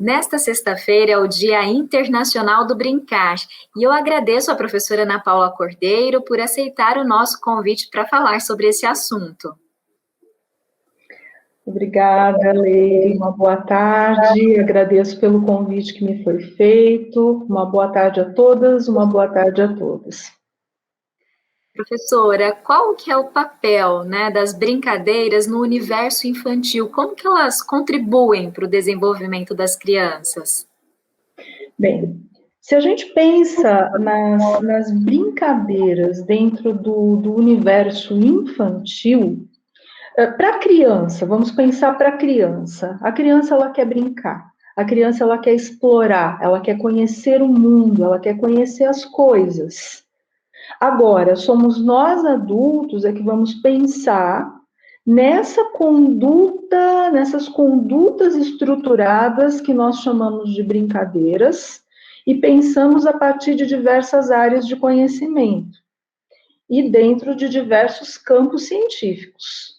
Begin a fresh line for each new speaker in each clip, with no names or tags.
Nesta sexta-feira é o Dia Internacional do Brincar e eu agradeço à professora Ana Paula Cordeiro por aceitar o nosso convite para falar sobre esse assunto.
Obrigada, Leire. Uma boa tarde. Agradeço pelo convite que me foi feito. Uma boa tarde a todas, uma boa tarde a todos.
Professora, qual que é o papel, das brincadeiras no universo infantil? Como que elas contribuem para o desenvolvimento das crianças?
Bem, se a gente pensa nas brincadeiras dentro do universo infantil, para a criança, vamos pensar para a criança. A criança, ela quer brincar. A criança, ela quer explorar, ela quer conhecer o mundo, ela quer conhecer as coisas. Agora, somos nós adultos que vamos pensar nessas condutas estruturadas que nós chamamos de brincadeiras e pensamos a partir de diversas áreas de conhecimento e dentro de diversos campos científicos.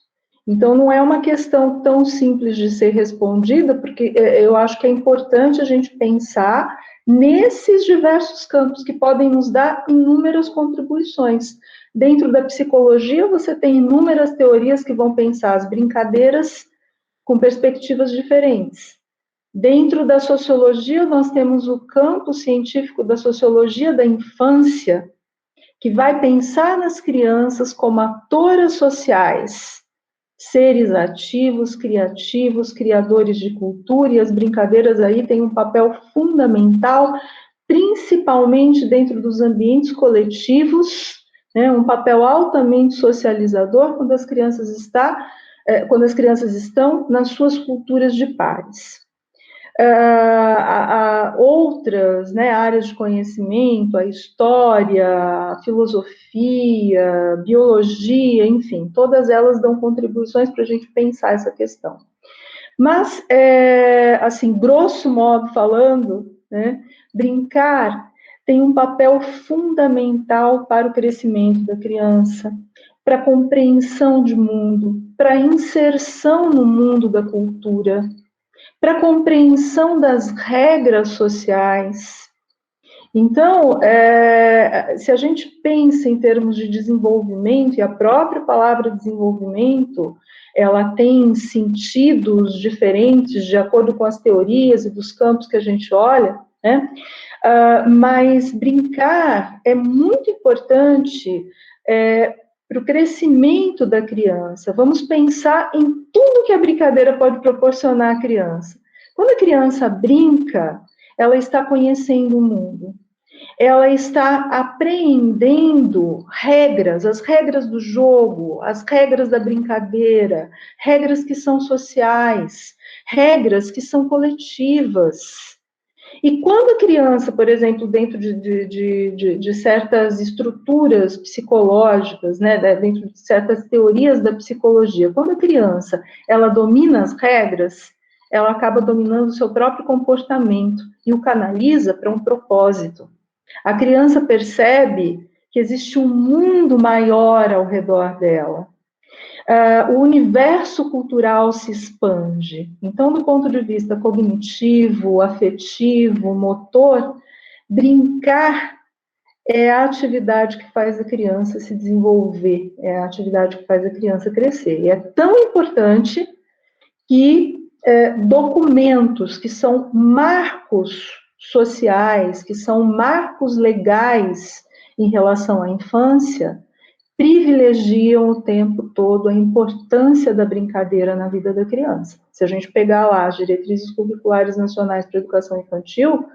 Então, não é uma questão tão simples de ser respondida, porque eu acho que é importante a gente pensar nesses diversos campos que podem nos dar inúmeras contribuições. Dentro da psicologia, você tem inúmeras teorias que vão pensar as brincadeiras com perspectivas diferentes. Dentro da sociologia, nós temos o campo científico da sociologia da infância, que vai pensar nas crianças como atoras sociais, seres ativos, criativos, criadores de cultura, e as brincadeiras aí têm um papel fundamental, principalmente dentro dos ambientes coletivos, um papel altamente socializador quando as crianças estão nas suas culturas de pares. Outras áreas de conhecimento, a história, a filosofia, biologia, enfim, todas elas dão contribuições para a gente pensar essa questão. Mas, assim, grosso modo falando, brincar tem um papel fundamental para o crescimento da criança, para a compreensão de mundo, para a inserção no mundo da cultura, para a compreensão das regras sociais. Então, se a gente pensa em termos de desenvolvimento, e a própria palavra desenvolvimento, ela tem sentidos diferentes de acordo com as teorias e dos campos que a gente olha, mas brincar é muito importante para o crescimento da criança. Vamos pensar em tudo que a brincadeira pode proporcionar à criança. Quando a criança brinca, ela está conhecendo o mundo. Ela está apreendendo regras, as regras do jogo, as regras da brincadeira, regras que são sociais, regras que são coletivas. E quando a criança, por exemplo, dentro de certas estruturas psicológicas, dentro de certas teorias da psicologia, quando a criança ela domina as regras, ela acaba dominando o seu próprio comportamento e o canaliza para um propósito. A criança percebe que existe um mundo maior ao redor dela. O universo cultural se expande. Então, do ponto de vista cognitivo, afetivo, motor, brincar é a atividade que faz a criança se desenvolver, é a atividade que faz a criança crescer. E é tão importante que documentos que são marcos sociais, que são marcos legais em relação à infância, privilegiam o tempo todo a importância da brincadeira na vida da criança. Se a gente pegar lá as diretrizes curriculares nacionais para a educação infantil,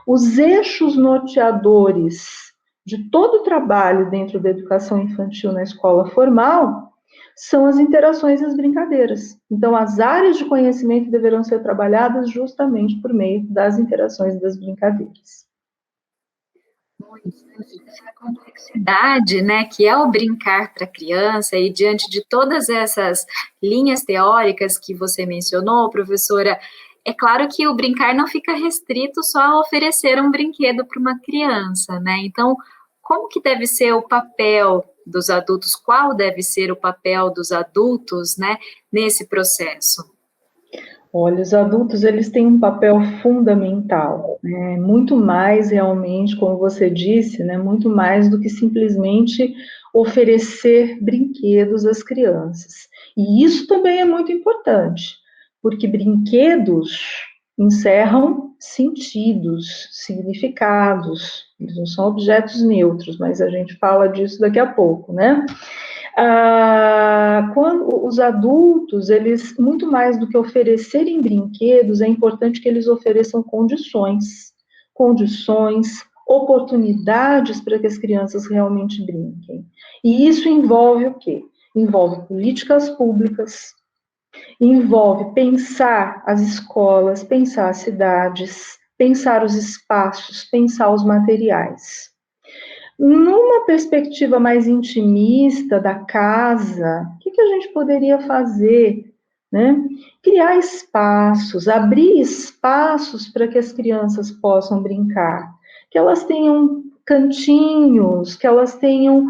os eixos norteadores de todo o trabalho dentro da educação infantil na escola formal são as interações e as brincadeiras. Então, as áreas de conhecimento deverão ser trabalhadas justamente por meio das interações e das brincadeiras.
Essa complexidade, que é o brincar para a criança, e diante de todas essas linhas teóricas que você mencionou, professora, é claro que o brincar não fica restrito só a oferecer um brinquedo para uma criança, Então, como que deve ser o papel dos adultos? Qual deve ser o papel dos adultos, nesse processo?
Olha, os adultos, eles têm um papel fundamental, né? Muito mais realmente, como você disse, né? Muito mais do que simplesmente oferecer brinquedos às crianças. E isso também é muito importante, porque brinquedos encerram sentidos, significados, eles não são objetos neutros, mas a gente fala disso daqui a pouco, né? Quando os adultos, eles, muito mais do que oferecerem brinquedos, é importante que eles ofereçam condições, oportunidades para que as crianças realmente brinquem. E isso envolve o quê? Envolve políticas públicas, envolve pensar as escolas, pensar as cidades, pensar os espaços, pensar os materiais. Numa perspectiva mais intimista da casa, o que a gente poderia fazer, né? Criar espaços, abrir espaços para que as crianças possam brincar, que elas tenham cantinhos, que elas tenham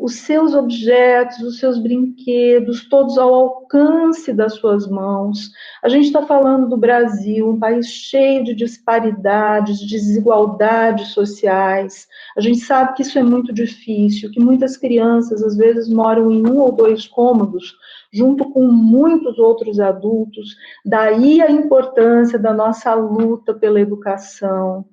os seus objetos, os seus brinquedos, todos ao alcance das suas mãos. A gente está falando do Brasil, um país cheio de disparidades, de desigualdades sociais. A gente sabe que isso é muito difícil, que muitas crianças, às vezes, moram em 1 ou 2 cômodos, junto com muitos outros adultos. Daí a importância da nossa luta pela educação,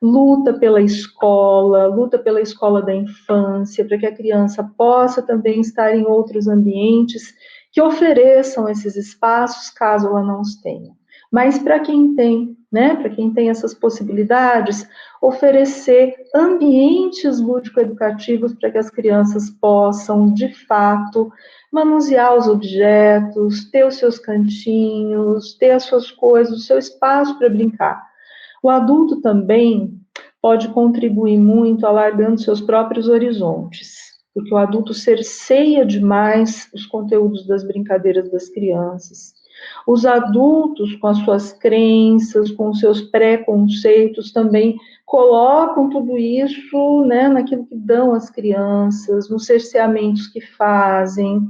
luta pela escola da infância, para que a criança possa também estar em outros ambientes que ofereçam esses espaços, caso ela não os tenha. Mas para quem tem, né, para quem tem essas possibilidades, oferecer ambientes lúdico-educativos para que as crianças possam, de fato, manusear os objetos, ter os seus cantinhos, ter as suas coisas, o seu espaço para brincar. O adulto também pode contribuir muito alargando seus próprios horizontes, porque o adulto cerceia demais os conteúdos das brincadeiras das crianças. Os adultos, com as suas crenças, com os seus preconceitos, também colocam tudo isso, né, naquilo que dão às crianças, nos cerceamentos que fazem,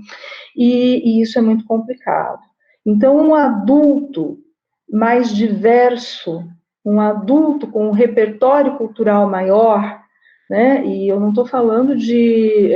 e isso é muito complicado. Então, um adulto mais diverso, um adulto com um repertório cultural maior, né, e eu não estou falando de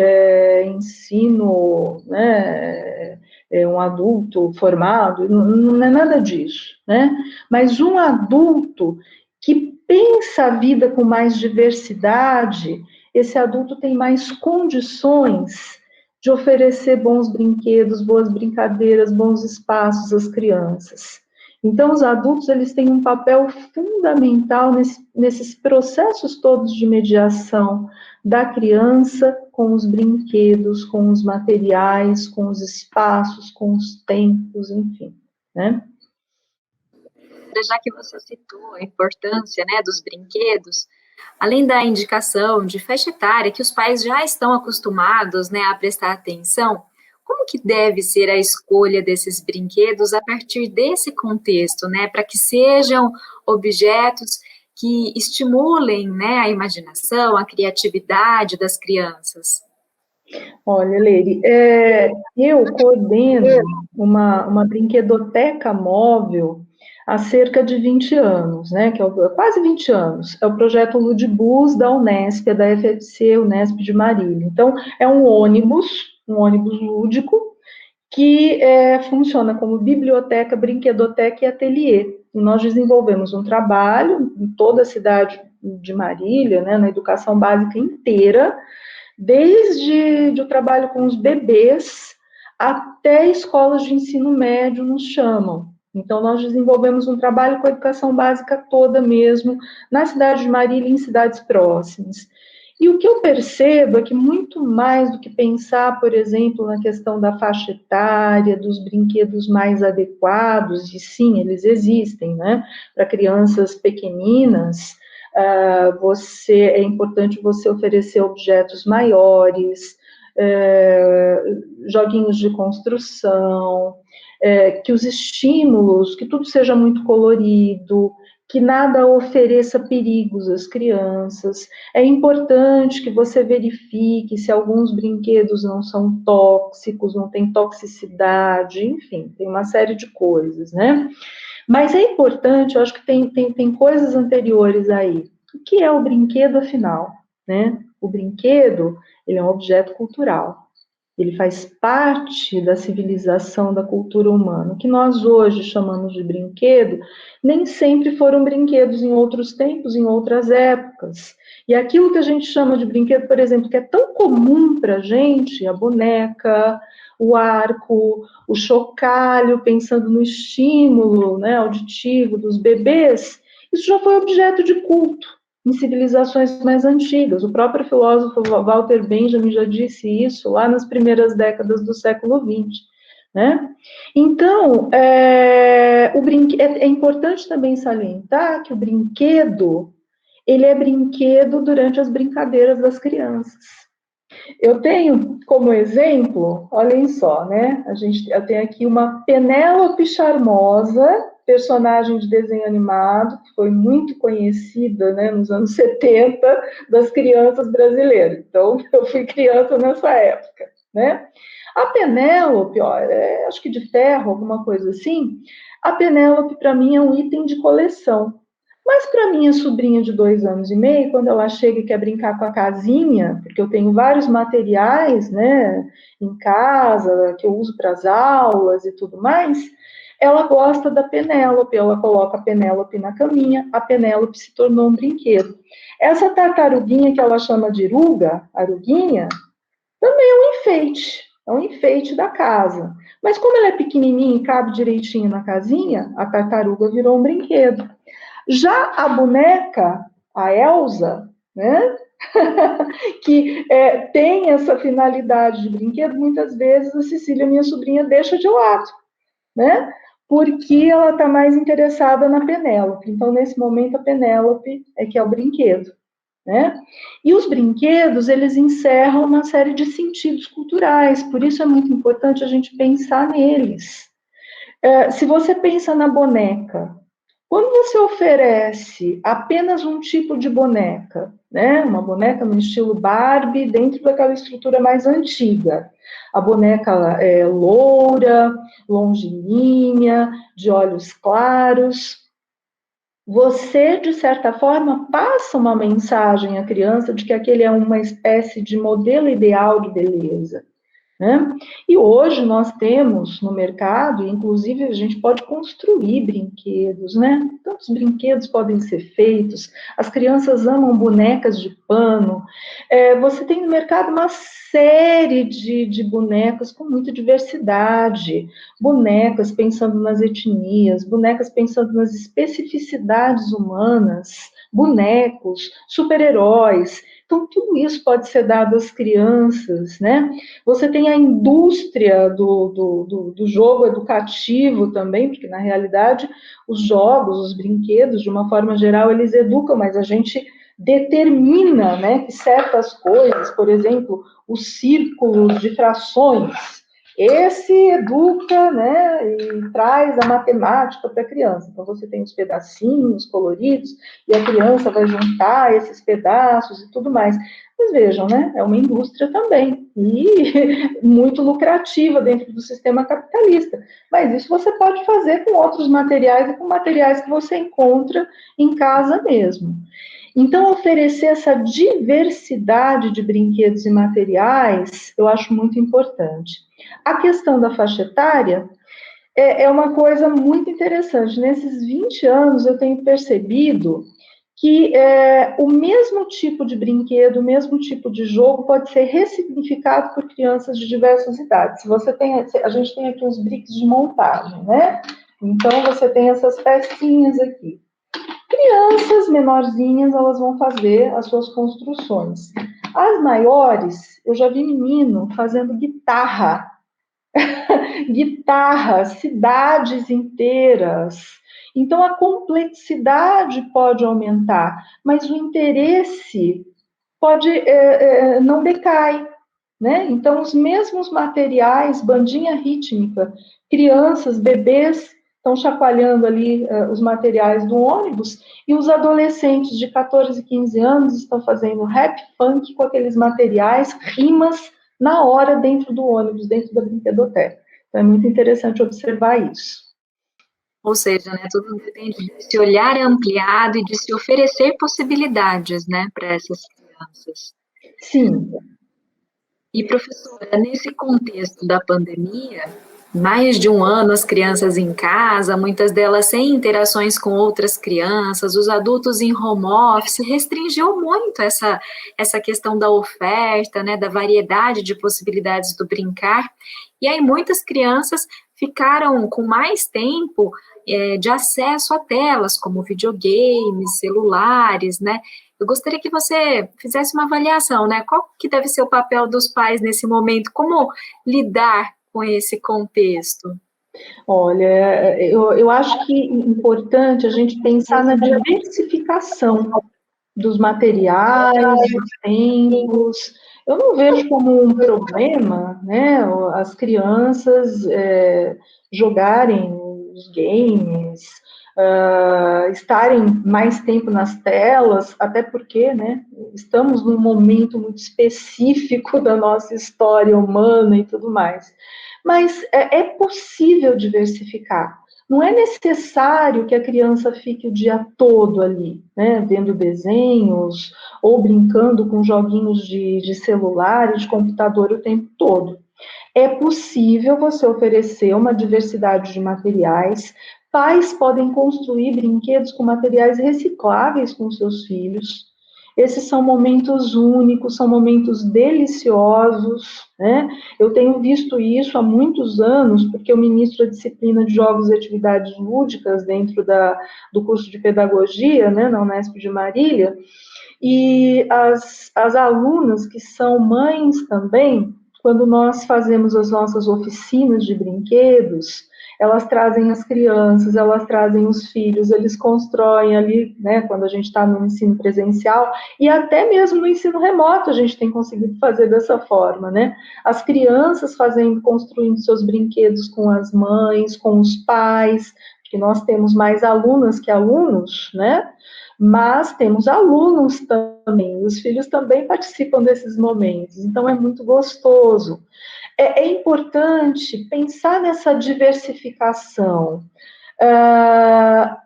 ensino, né, um adulto formado, não é nada disso, né, mas um adulto que pensa a vida com mais diversidade, esse adulto tem mais condições de oferecer bons brinquedos, boas brincadeiras, bons espaços às crianças. Então, os adultos, eles têm um papel fundamental nesses processos todos de mediação da criança com os brinquedos, com os materiais, com os espaços, com os tempos, enfim, né?
Já que você citou a importância, né, dos brinquedos, além da indicação de faixa etária, que os pais já estão acostumados, né, a prestar atenção, como que deve ser a escolha desses brinquedos a partir desse contexto, né, para que sejam objetos que estimulem, né, a imaginação, a criatividade das crianças?
Olha, Leire, eu coordeno uma brinquedoteca móvel há cerca de 20 anos, né, que é quase 20 anos. É o projeto Ludibus da Unesp, da FFC Unesp de Marília. Então, é um ônibus lúdico, que funciona como biblioteca, brinquedoteca e ateliê. E nós desenvolvemos um trabalho em toda a cidade de Marília, né, na educação básica inteira, desde o trabalho com os bebês até escolas de ensino médio nos chamam. Então, nós desenvolvemos um trabalho com a educação básica toda mesmo, na cidade de Marília e em cidades próximas. E o que eu percebo é que muito mais do que pensar, por exemplo, na questão da faixa etária, dos brinquedos mais adequados, e sim, eles existem, né, para crianças pequeninas, é importante você oferecer objetos maiores, joguinhos de construção, que os estímulos, que tudo seja muito colorido, que nada ofereça perigos às crianças. É importante que você verifique se alguns brinquedos não são tóxicos, não têm toxicidade, enfim, tem uma série de coisas, né? Mas é importante, eu acho que tem coisas anteriores aí. O que é o brinquedo, afinal? Né? O brinquedo, ele é um objeto cultural. Ele faz parte da civilização, da cultura humana. O que nós hoje chamamos de brinquedo, nem sempre foram brinquedos em outros tempos, em outras épocas. E aquilo que a gente chama de brinquedo, por exemplo, que é tão comum para a gente, a boneca, o arco, o chocalho, pensando no estímulo, né, auditivo dos bebês, isso já foi objeto de culto em civilizações mais antigas. O próprio filósofo Walter Benjamin já disse isso lá nas primeiras décadas do século XX. Né? Então, é importante também salientar que o brinquedo, ele é brinquedo durante as brincadeiras das crianças. Eu tenho como exemplo, olhem só, né? Eu tenho aqui uma Penélope Charmosa, personagem de desenho animado, que foi muito conhecida, né, nos anos 70 das crianças brasileiras. Então, eu fui criança nessa época, né? A Penélope, ó, acho que de ferro, alguma coisa assim. A Penélope, para mim, é um item de coleção. Mas para minha sobrinha de 2 anos e meio, quando ela chega e quer brincar com a casinha, porque eu tenho vários materiais, né, em casa, que eu uso para as aulas e tudo mais, ela gosta da Penélope, ela coloca a Penélope na caminha, a Penélope se tornou um brinquedo. Essa tartaruguinha que ela chama de Aruga, Aruguinha, também é um enfeite da casa. Mas como ela é pequenininha e cabe direitinho na casinha, a tartaruga virou um brinquedo. Já a boneca, a Elsa, né, que tem essa finalidade de brinquedo, muitas vezes a Cecília, minha sobrinha, deixa de lado, né, porque ela está mais interessada na Penélope. Então, nesse momento, a Penélope é que é o brinquedo. Né? E os brinquedos, eles encerram uma série de sentidos culturais, por isso é muito importante a gente pensar neles. Se você pensa na boneca, quando você oferece apenas um tipo de boneca, né, uma boneca no estilo Barbie, dentro daquela estrutura mais antiga, a boneca é loura, longilínea, de olhos claros, você, de certa forma, passa uma mensagem à criança de que aquele é uma espécie de modelo ideal de beleza. Né? E hoje nós temos no mercado, inclusive a gente pode construir brinquedos, né? Tantos brinquedos podem ser feitos, as crianças amam bonecas de pano. Você tem no mercado uma série de bonecas com muita diversidade, bonecas pensando nas etnias, bonecas pensando nas especificidades humanas, bonecos, super-heróis. Então, tudo isso pode ser dado às crianças, né? Você tem a indústria do jogo educativo também, porque, na realidade, os jogos, os brinquedos, de uma forma geral, eles educam, mas a gente determina, né, que certas coisas, por exemplo, os círculos de frações, esse educa, né, e traz a matemática para a criança. Então, você tem os pedacinhos coloridos, e a criança vai juntar esses pedaços e tudo mais. Mas vejam, né, é uma indústria também, e muito lucrativa dentro do sistema capitalista. Mas isso você pode fazer com outros materiais e com materiais que você encontra em casa mesmo. Então, oferecer essa diversidade de brinquedos e materiais, eu acho muito importante. A questão da faixa etária é uma coisa muito interessante. Nesses 20 anos, eu tenho percebido que o mesmo tipo de brinquedo, o mesmo tipo de jogo pode ser ressignificado por crianças de diversas idades. A gente tem aqui os bricks de montagem, né? Então, você tem essas pecinhas aqui. Crianças menorzinhas, elas vão fazer as suas construções. As maiores, eu já vi menino fazendo guitarra, cidades inteiras. Então, a complexidade pode aumentar, mas o interesse pode não decai. Né? Então, os mesmos materiais, bandinha rítmica, crianças, bebês estão chacoalhando ali os materiais do ônibus, e os adolescentes de 14, 15 anos estão fazendo rap funk com aqueles materiais, rimas, na hora dentro do ônibus, dentro da brinquedoteca. Então, é muito interessante observar isso.
Ou seja, né, tudo depende desse olhar ampliado e de se oferecer possibilidades, né, para essas crianças.
Sim.
E, professora, nesse contexto da pandemia, mais de um ano as crianças em casa, muitas delas sem interações com outras crianças, os adultos em home office, restringiu muito essa questão da oferta, né, da variedade de possibilidades do brincar. E aí muitas crianças ficaram com mais tempo de acesso a telas, como videogames, celulares, né? Eu gostaria que você fizesse uma avaliação, né? Qual que deve ser o papel dos pais nesse momento? Como lidar com esse contexto?
Olha, eu acho que é importante a gente pensar na diversificação dos materiais, dos tempos. Eu não vejo como um problema, né, as crianças jogarem os games, estarem mais tempo nas telas, até porque, né, estamos num momento muito específico da nossa história humana e tudo mais. Mas é possível diversificar. Não é necessário que a criança fique o dia todo ali, né, vendo desenhos ou brincando com joguinhos de celular e de computador o tempo todo. É possível você oferecer uma diversidade de materiais. Pais podem construir brinquedos com materiais recicláveis com seus filhos. Esses são momentos únicos, são momentos deliciosos, né? Eu tenho visto isso há muitos anos, porque eu ministro a disciplina de jogos e atividades lúdicas dentro do curso de pedagogia, né, na Unesp de Marília, e as alunas que são mães também, quando nós fazemos as nossas oficinas de brinquedos, elas trazem as crianças, elas trazem os filhos, eles constroem ali, né, quando a gente está no ensino presencial, e até mesmo no ensino remoto a gente tem conseguido fazer dessa forma, né? As crianças construindo seus brinquedos com as mães, com os pais, porque nós temos mais alunas que alunos, né? Mas temos alunos também, os filhos também participam desses momentos, então é muito gostoso. É importante pensar nessa diversificação.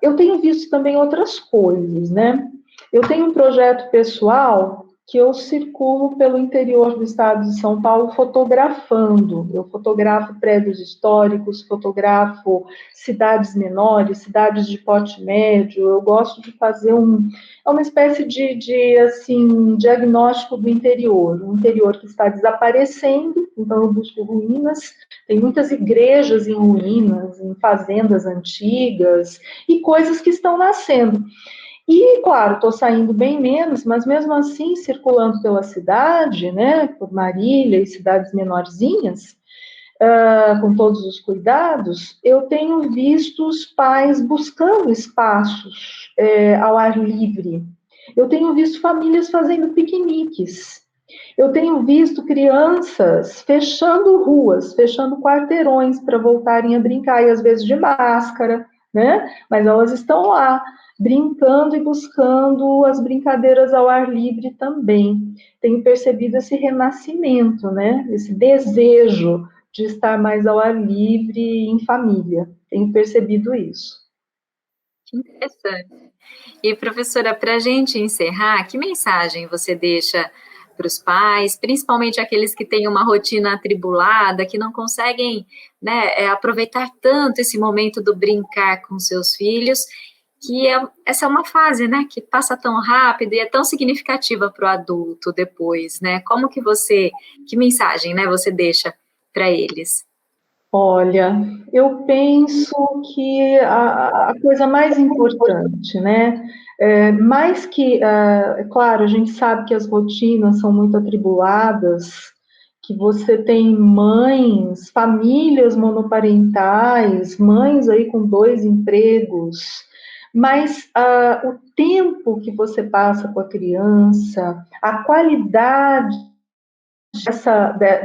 Eu tenho visto também outras coisas, né? Eu tenho um projeto pessoal que eu circulo pelo interior do estado de São Paulo fotografando. Eu fotografo prédios históricos, fotografo cidades menores, cidades de porte médio. Eu gosto de fazer uma espécie de assim, diagnóstico do interior, um interior que está desaparecendo, então eu busco ruínas. Tem muitas igrejas em ruínas, em fazendas antigas, e coisas que estão nascendo. E, claro, estou saindo bem menos, mas mesmo assim, circulando pela cidade, né, por Marília e cidades menorzinhas, com todos os cuidados, eu tenho visto os pais buscando espaços ao ar livre. Eu tenho visto famílias fazendo piqueniques. Eu tenho visto crianças fechando ruas, fechando quarteirões para voltarem a brincar, e às vezes de máscara, né? Mas elas estão lá, brincando e buscando as brincadeiras ao ar livre também. Tenho percebido esse renascimento, né? Esse desejo de estar mais ao ar livre em família. Tenho percebido isso.
Que interessante. E, professora, para a gente encerrar, que mensagem você deixa para os pais, principalmente aqueles que têm uma rotina atribulada, que não conseguem, né, aproveitar tanto esse momento do brincar com seus filhos, que essa é uma fase, né, que passa tão rápido e é tão significativa para o adulto depois, né? Que mensagem, né, você deixa para eles?
Olha, eu penso que a coisa mais importante, né? Mais que, é claro, a gente sabe que as rotinas são muito atribuladas, que você tem mães, famílias monoparentais, mães aí com 2 empregos, mas o tempo que você passa com a criança, a qualidade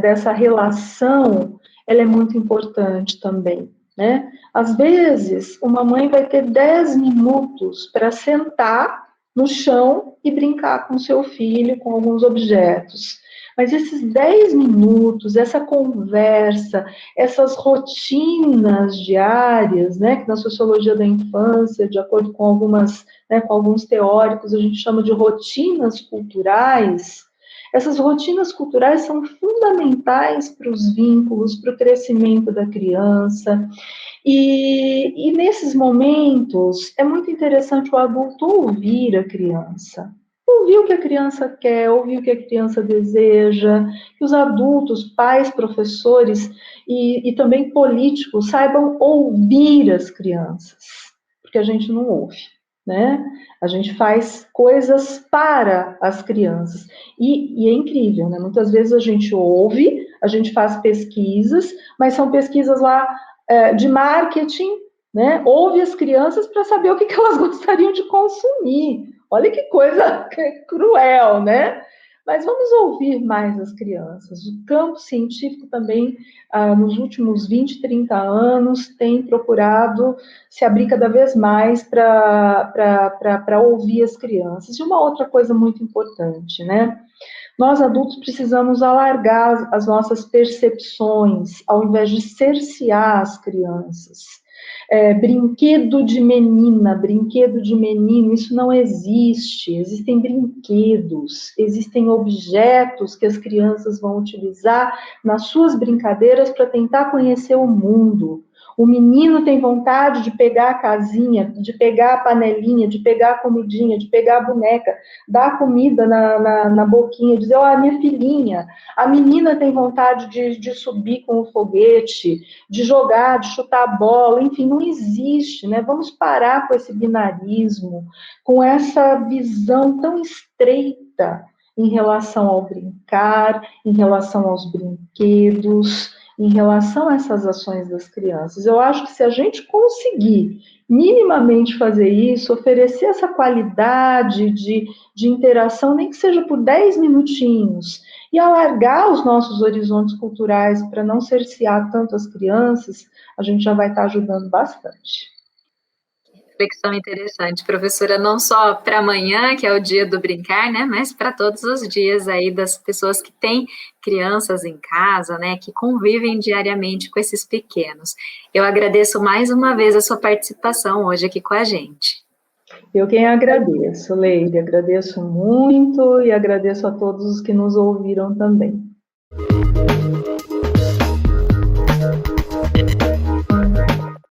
dessa relação, ela é muito importante também. né? Às vezes, uma mãe vai ter 10 minutos para sentar no chão e brincar com seu filho, com alguns objetos. Mas esses 10 minutos, essa conversa, essas rotinas diárias, né, que na sociologia da infância, de acordo com algumas, né, com alguns teóricos, a gente chama de rotinas culturais. Essas rotinas culturais são fundamentais para os vínculos, para o crescimento da criança. E nesses momentos, é muito interessante o adulto ouvir a criança. Ouvir o que a criança quer, ouvir o que a criança deseja, que os adultos, pais, professores e também políticos saibam ouvir as crianças, porque a gente não ouve, né? A gente faz coisas para as crianças. E é incrível, né? Muitas vezes a gente ouve, a gente faz pesquisas, mas são pesquisas lá de marketing, né? Ouve as crianças para saber o que elas gostariam de consumir. Olha que coisa cruel, né? Mas vamos ouvir mais as crianças. O campo científico também, nos últimos 20, 30 anos, tem procurado se abrir cada vez mais para ouvir as crianças. E uma outra coisa muito importante, né? Nós adultos precisamos alargar as nossas percepções, ao invés de cercear as crianças. Brinquedo de menina, brinquedo de menino, isso não existe. Existem brinquedos, existem objetos que as crianças vão utilizar nas suas brincadeiras para tentar conhecer o mundo. O menino tem vontade de pegar a casinha, de pegar a panelinha, de pegar a comidinha, de pegar a boneca, dar comida na boquinha, dizer, ó, minha filhinha. A menina tem vontade de subir com o foguete, de jogar, de chutar a bola, enfim, não existe, né? Vamos parar com esse binarismo, com essa visão tão estreita em relação ao brincar, em relação aos brinquedos, em relação a essas ações das crianças. Eu acho que se a gente conseguir minimamente fazer isso, oferecer essa qualidade de interação, nem que seja por 10 minutinhos, e alargar os nossos horizontes culturais para não cercear tanto as crianças, a gente já vai estar ajudando bastante.
Reflexão interessante, professora, não só para amanhã, que é o dia do brincar, né, mas para todos os dias aí das pessoas que têm crianças em casa, né, que convivem diariamente com esses pequenos. Eu agradeço mais uma vez a sua participação hoje aqui com a gente.
Eu quem agradeço, Leire, agradeço muito e agradeço a todos os que nos ouviram também.